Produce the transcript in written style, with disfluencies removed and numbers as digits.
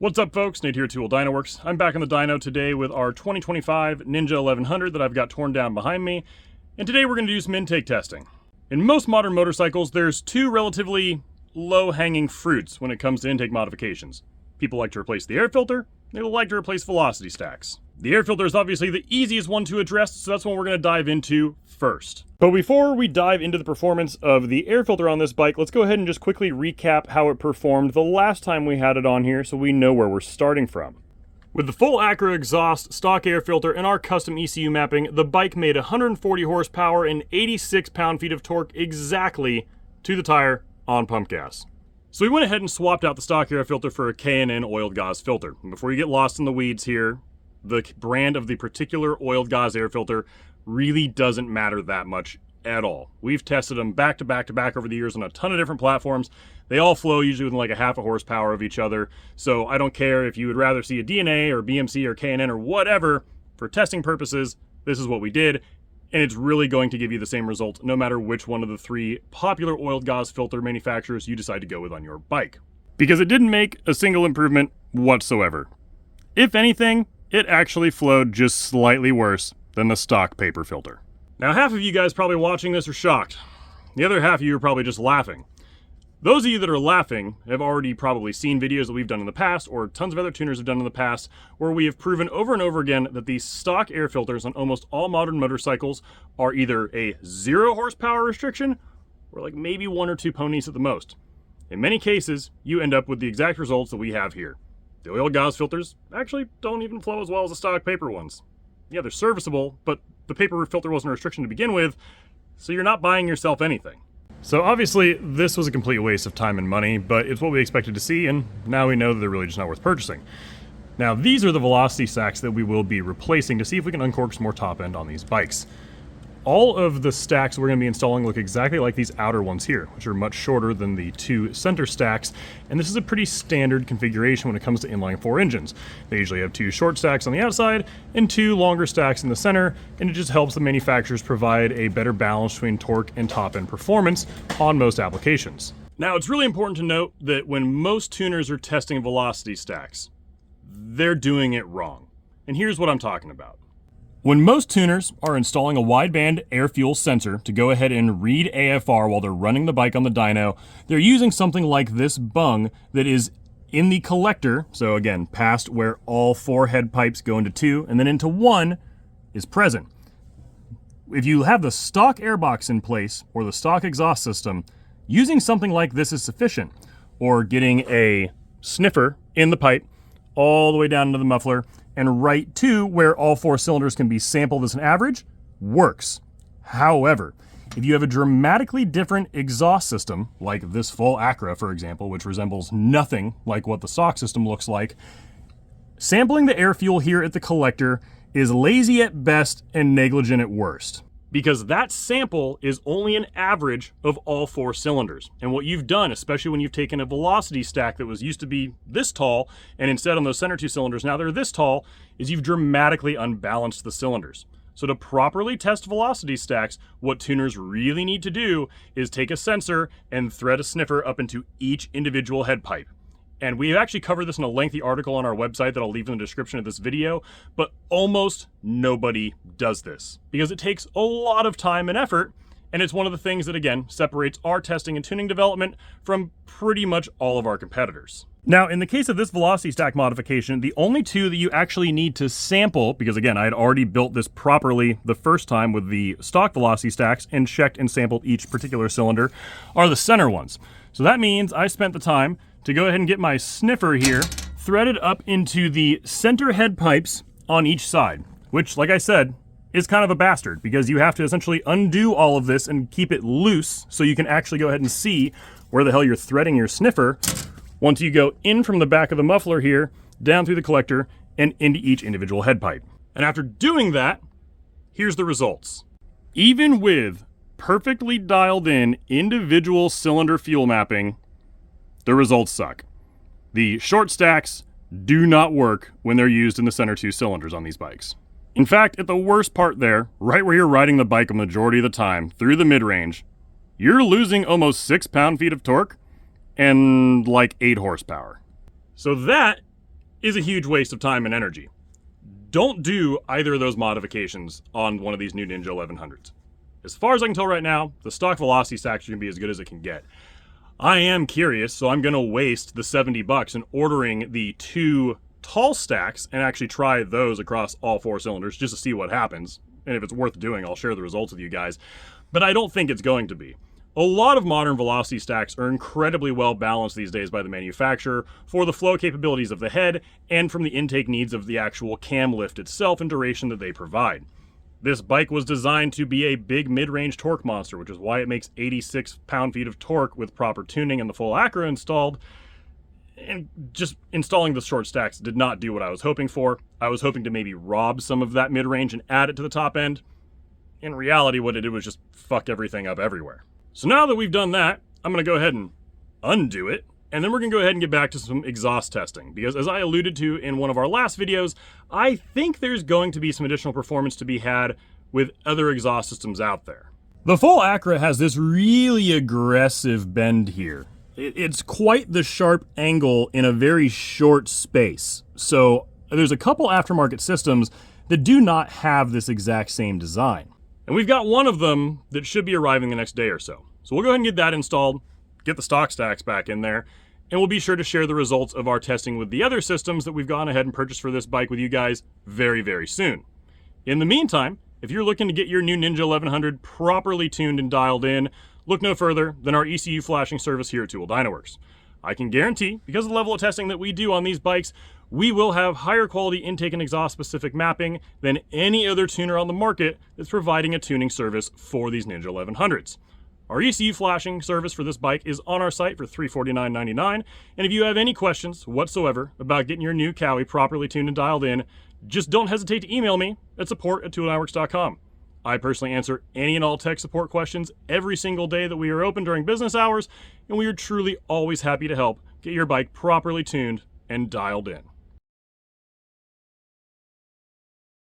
What's up folks, Nate here at Tool Dyno Works. I'm back on the dyno today with our 2025 Ninja 1100 that I've got torn down behind me. And today we're going to do some intake testing. In most modern motorcycles, there's two relatively low-hanging fruits when it comes to intake modifications. People like to replace the air filter, they like to replace velocity stacks. The air filter is obviously the easiest one to address, so that's what we're going to dive into first. But before we dive into the performance of the air filter on this bike, let's go ahead and just quickly recap how it performed the last time we had it on here so we know where we're starting from. With the full Acura exhaust, stock air filter, and our custom ECU mapping, the bike made 140 horsepower and 86 pound-feet of torque exactly to the tire on pump gas. So we went ahead and swapped out the stock air filter for a K&N oiled gauze filter. And before you get lost in the weeds here, the brand of the particular oiled gauze air filter really doesn't matter that much at all. We've tested them back to back to back over the years on a ton of different platforms. They all flow usually within like a half a horsepower of each other. So I don't care if you would rather see a DNA or BMC or K&N or whatever. For testing purposes, this is what we did. And it's really going to give you the same result no matter which one of the three popular oiled gauze filter manufacturers you decide to go with on your bike. Because it didn't make a single improvement whatsoever. If anything, it actually flowed just slightly worse than the stock paper filter. Now half of you guys probably watching this are shocked. The other half of you are probably just laughing. Those of you that are laughing have already probably seen videos that we've done in the past, or tons of other tuners have done in the past, where we have proven over and over again that these stock air filters on almost all modern motorcycles are either a 0 horsepower restriction, or like maybe 1 or 2 ponies at the most. In many cases, you end up with the exact results that we have here. The oil gauze filters actually don't even flow as well as the stock paper ones. Yeah, they're serviceable, but the paper filter wasn't a restriction to begin with, so you're not buying yourself anything. So obviously, this was a complete waste of time and money, but it's what we expected to see, and now we know that they're really just not worth purchasing. Now, these are the velocity stacks that we will be replacing to see if we can uncork some more top end on these bikes. All of the stacks we're going to be installing look exactly like these outer ones here, which are much shorter than the two center stacks, and this is a pretty standard configuration when it comes to inline-4 engines. They usually have 2 short stacks on the outside and 2 longer stacks in the center, and it just helps the manufacturers provide a better balance between torque and top-end performance on most applications. Now, it's really important to note that when most tuners are testing velocity stacks, they're doing it wrong. And here's what I'm talking about. When most tuners are installing a wideband air fuel sensor to go ahead and read AFR while they're running the bike on the dyno, they're using something like this bung that is in the collector, so again, past where all 4 head pipes go into 2 and then into 1 is present. If you have the stock airbox in place or the stock exhaust system, using something like this is sufficient, or getting a sniffer in the pipe all the way down into the muffler and right to where all 4 cylinders can be sampled as an average, works. However, if you have a dramatically different exhaust system, like this full Acura, for example, which resembles nothing like what the stock system looks like, sampling the air fuel here at the collector is lazy at best and negligent at worst. Because that sample is only an average of all 4 cylinders. And what you've done, especially when you've taken a velocity stack that was used to be this tall, and instead on those center 2 cylinders, now they're this tall, is you've dramatically unbalanced the cylinders. So to properly test velocity stacks, what tuners really need to do is take a sensor and thread a sniffer up into each individual head pipe. And we've actually covered this in a lengthy article on our website that I'll leave in the description of this video, but almost nobody does this because it takes a lot of time and effort, and it's one of the things that, again, separates our testing and tuning development from pretty much all of our competitors. Now, in the case of this velocity stack modification, the only 2 that you actually need to sample, because again, I had already built this properly the first time with the stock velocity stacks and checked and sampled each particular cylinder, are the center ones. So that means I spent the time to go ahead and get my sniffer here threaded up into the center head pipes on each side, which, like I said, is kind of a bastard because you have to essentially undo all of this and keep it loose so you can actually go ahead and see where the hell you're threading your sniffer once you go in from the back of the muffler here, down through the collector, and into each individual head pipe. And after doing that, here's the results. Even with perfectly dialed in individual cylinder fuel mapping, the results suck. The short stacks do not work when they're used in the center 2 cylinders on these bikes. In fact, at the worst part there, right where you're riding the bike a majority of the time, through the mid-range, you're losing almost 6 pound-feet of torque and like 8 horsepower. So that is a huge waste of time and energy. Don't do either of those modifications on one of these new Ninja 1100s. As far as I can tell right now, the stock velocity stacks are going to be as good as it can get. I am curious, so I'm going to waste the $70 in ordering the 2 tall stacks and actually try those across all 4 cylinders just to see what happens. And if it's worth doing, I'll share the results with you guys. But I don't think it's going to be. A lot of modern velocity stacks are incredibly well balanced these days by the manufacturer for the flow capabilities of the head and from the intake needs of the actual cam lift itself and duration that they provide. This bike was designed to be a big mid-range torque monster, which is why it makes 86 pound-feet of torque with proper tuning and the full Acura installed. And just installing the short stacks did not do what I was hoping for. I was hoping to maybe rob some of that mid-range and add it to the top end. In reality, what it did was just fuck everything up everywhere. So now that we've done that, I'm going to go ahead and undo it, and then we're going to go ahead and get back to some exhaust testing, because as I alluded to in one of our last videos, I think there's going to be some additional performance to be had with other exhaust systems out there. The full Acura has this really aggressive bend here. It's quite the sharp angle in a very short space. So there's a couple aftermarket systems that do not have this exact same design. And we've got one of them that should be arriving the next day or so. So we'll go ahead and get that installed, get the stock stacks back in there, and we'll be sure to share the results of our testing with the other systems that we've gone ahead and purchased for this bike with you guys very, very soon. In the meantime, if you're looking to get your new Ninja 1100 properly tuned and dialed in, look no further than our ECU flashing service here at Tool Dynaworks. I can guarantee, because of the level of testing that we do on these bikes, we will have higher quality intake and exhaust specific mapping than any other tuner on the market that's providing a tuning service for these Ninja 1100s. Our ECU flashing service for this bike is on our site for $349.99, and if you have any questions whatsoever about getting your new Cowie properly tuned and dialed in, just don't hesitate to email me at support@tooldynaworks.com. I personally answer any and all tech support questions every single day that we are open during business hours, and we are truly always happy to help get your bike properly tuned and dialed in.